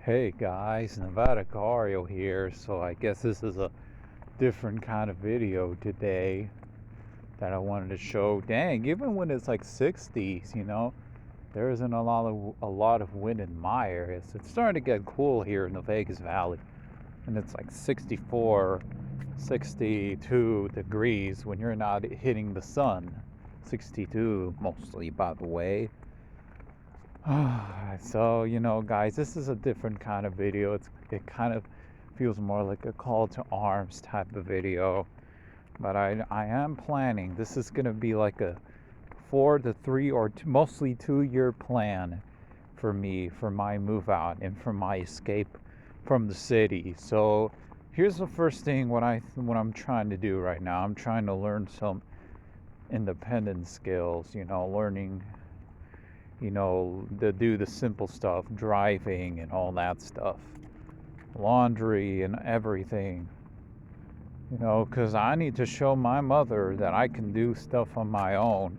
Hey guys, Nevada Cario here. So I guess this is a different kind of video today that I wanted to show. Dang, even when it's like 60s, there isn't a lot of wind in my area. So it's starting to get cool here in the Vegas Valley. And it's like 64, 62 degrees when you're not hitting the sun. 62 mostly, by the way. So, guys, this is a different kind of video. It kind of feels more like a call to arms type of video. But I am planning. This is going to be like a 4 to 3 or mostly 2 year plan for me, for my move out and for my escape from the city. So here's the first thing what I'm trying to do right now. I'm trying to learn some independent skills, learning to do the simple stuff, driving and all that stuff, laundry and everything, because I need to show my mother that I can do stuff on my own,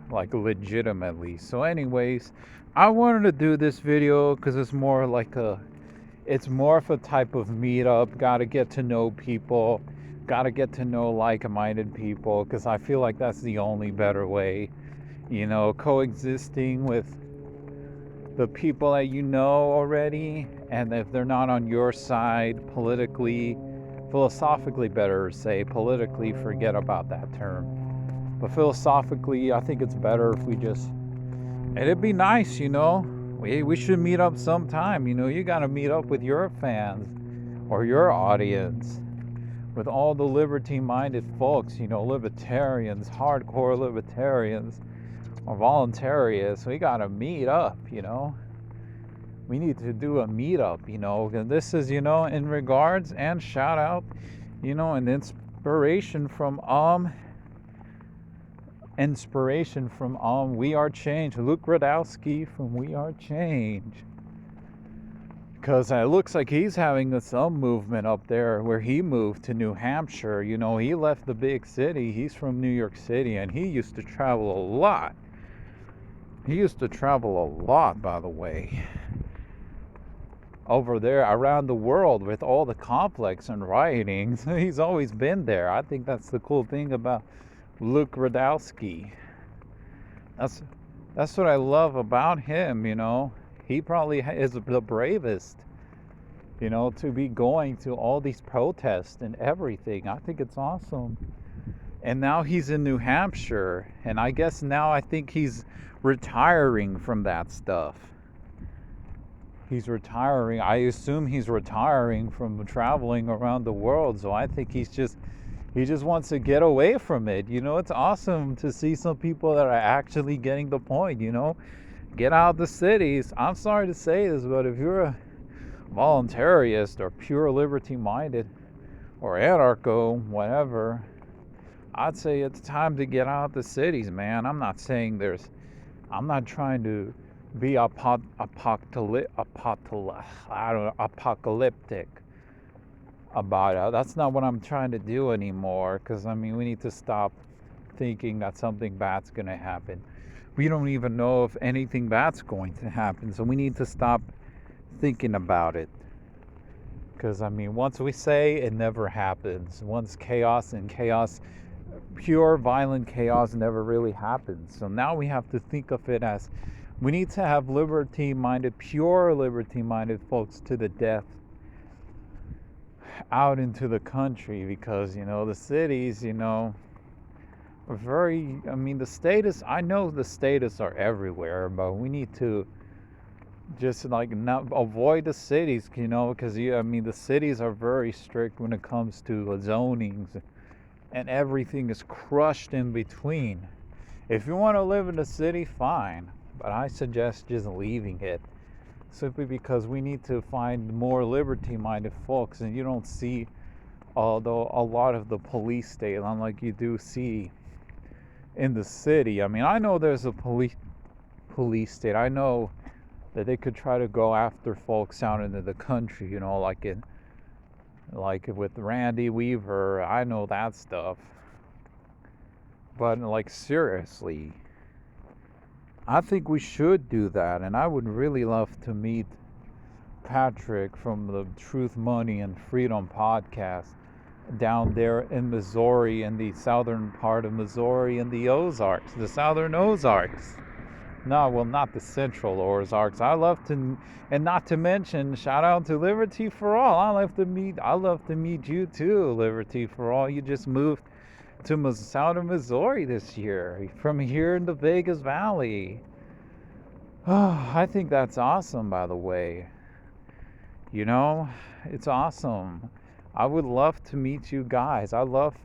like legitimately. So, anyways, I wanted to do this video because it's more of a type of meetup. Got to get to know people, got to get to know like-minded people, because I feel like that's the only better way. Coexisting with the people that you know already, and if they're not on your side politically, philosophically, better say, politically, forget about that term. But philosophically, I think it's better if we just, and it'd be nice, we should meet up sometime. You got to meet up with your fans or your audience, with all the liberty-minded folks, libertarians, hardcore libertarians, or voluntarists. We gotta meet up, we need to do a meetup, and this is, in regards and shout out, an inspiration from We Are Change, Luke Radowski from We Are Change, because it looks like he's having some movement up there where he moved to New Hampshire. He left the big city. He's from New York City, and he used to travel a lot. By the way, over there around the world with all the complex and rioting. He's always been there. I think that's the cool thing about Luke Radowski. That's what I love about him. He probably is the bravest, to be going to all these protests and everything. I think it's awesome. And now he's in New Hampshire, and I guess now I think he's retiring from that stuff. He's retiring. I assume he's retiring from traveling around the world. So I think he just wants to get away from it. It's awesome to see some people that are actually getting the point, get out of the cities. I'm sorry to say this, but if you're a voluntarist or pure liberty minded or anarcho, whatever, I'd say it's time to get out of the cities, man. I'm not trying to be apocalyptic about it. That's not what I'm trying to do anymore, because we need to stop thinking that something bad's going to happen. We don't even know if anything bad's going to happen, so we need to stop thinking about it. Because once we say, it never happens. Once chaos, pure violent chaos never really happens. So now we have to think of it as, we need to have pure liberty-minded folks to the death out into the country, because the cities, are very, I know the statists are everywhere, but we need to just not avoid the cities, because the cities are very strict when it comes to zonings, and everything is crushed in between. If you want to live in the city, fine, but I suggest just leaving it, simply because we need to find more liberty-minded folks, and you don't see although a lot of the police state, unlike you do see in the city. I know there's a police state. I know that they could try to go after folks out into the country, like with Randy Weaver. I know that stuff. But seriously, I think we should do that, and I would really love to meet Patrick from the Truth, Money, and Freedom podcast down there in Missouri, in the southern part of Missouri, in the Ozarks, the southern Ozarks. No, well, not the central Ozarks. I love to, and not to mention, shout out to Liberty for All. I love to meet you too, Liberty for All. You just moved to southern Missouri this year, from here in the Vegas Valley. Oh, I think that's awesome, by the way. You know, it's awesome. I would love to meet you guys. I love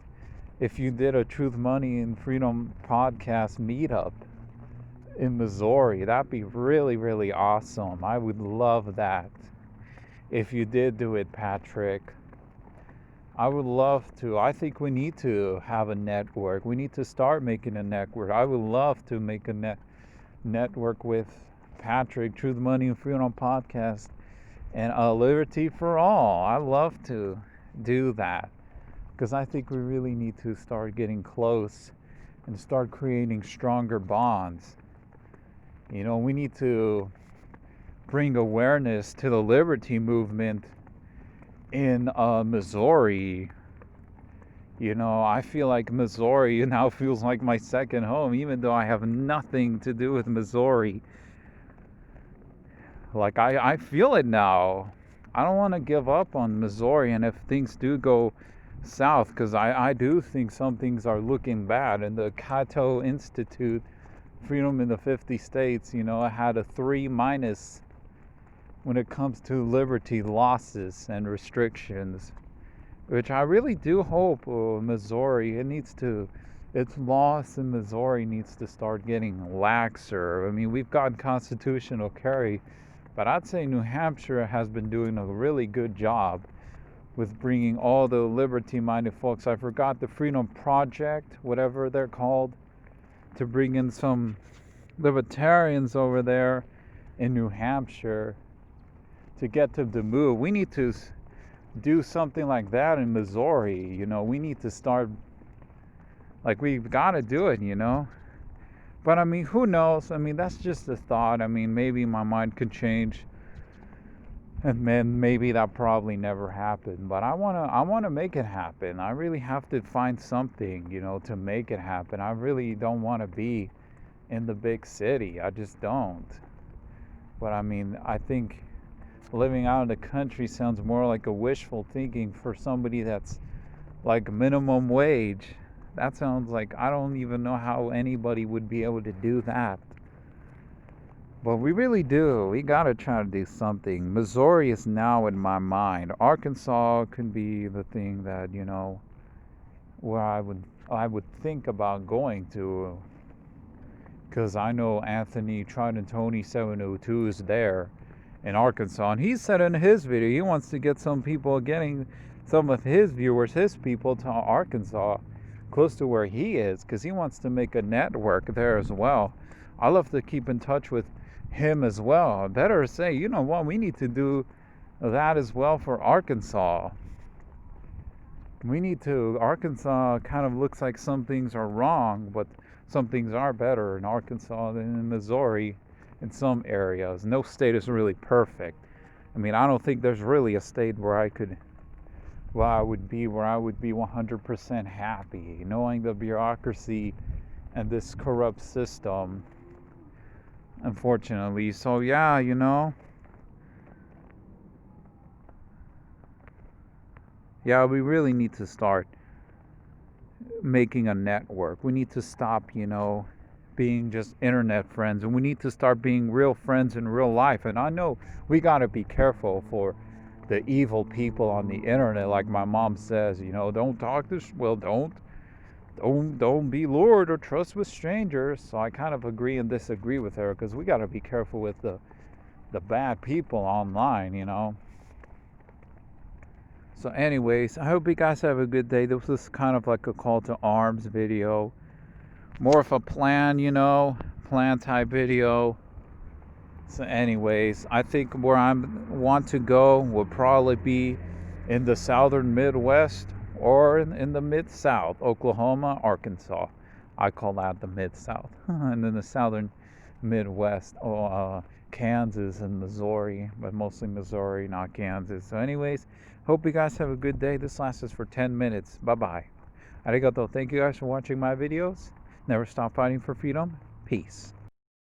if you did a Truth, Money, and Freedom podcast meetup in Missouri. That'd be really, really awesome. I would love that. If you did do it, Patrick, I would love to. I think we need to have a network. We need to start making a network. I would love to make a network with Patrick, Truth, Money, and Freedom podcast, and Liberty for All. I love to do that because I think we really need to start getting close and start creating stronger bonds. You know, we need to bring awareness to the liberty movement in Missouri. You know, I feel like Missouri now feels like my second home, even though I have nothing to do with Missouri. Like, I feel it now. I don't want to give up on Missouri, and if things do go south, because I do think some things are looking bad, and the Cato Institute, Freedom in the 50 States, you know, had a 3- when it comes to liberty losses and restrictions, which I really do hope Missouri, its loss in Missouri needs to start getting laxer. I mean, we've got constitutional carry, but I'd say New Hampshire has been doing a really good job with bringing all the liberty-minded folks. I forgot the Freedom Project, whatever they're called, to bring in some libertarians over there in New Hampshire to get them to move. We need to do something like that in Missouri. You know, we need to start, like, we've got to do it, you know. But I mean, who knows? I mean, that's just a thought. I mean, maybe my mind could change, and then maybe that probably never happened. But I wanna make it happen. I really have to find something, you know, to make it happen. I really don't want to be in the big city. I just don't. But I mean, I think living out in the country sounds more like a wishful thinking for somebody that's like minimum wage. That sounds like, I don't even know how anybody would be able to do that. But we really do. We got to try to do something. Missouri is now in my mind. Arkansas can be the thing that, you know, where I would think about going to, because I know Anthony Trident Tony 702 is there in Arkansas, and he said in his video he wants to get getting some of his viewers, his people, to Arkansas, close to where he is, because he wants to make a network there as well. I love to keep in touch with him as well. Better say, you know what, we need to do that as well for Arkansas. Arkansas kind of looks like some things are wrong, but some things are better in Arkansas than in Missouri in some areas. No state is really perfect. I mean, I don't think there's really a state where I would be 100% happy, knowing the bureaucracy and this corrupt system, unfortunately. So yeah, you know, yeah, we really need to start making a network. We need to stop, you know, being just internet friends, and we need to start being real friends in real life. And I know we got to be careful for the evil people on the internet, like my mom says, you know, don't be lured or trust with strangers. So I kind of agree and disagree with her, because we got to be careful with the bad people online, you know. So anyways, I hope you guys have a good day. This was kind of like a call to arms video, more of a plan, you know, plan type video. So anyways, I think where I want to go will probably be in the southern Midwest or in the Mid-South, Oklahoma, Arkansas. I call that the Mid-South. And then the southern Midwest, Kansas and Missouri, but mostly Missouri, not Kansas. So anyways, hope you guys have a good day. This lasts us for 10 minutes. Bye-bye. Arigato. Thank you guys for watching my videos. Never stop fighting for freedom. Peace.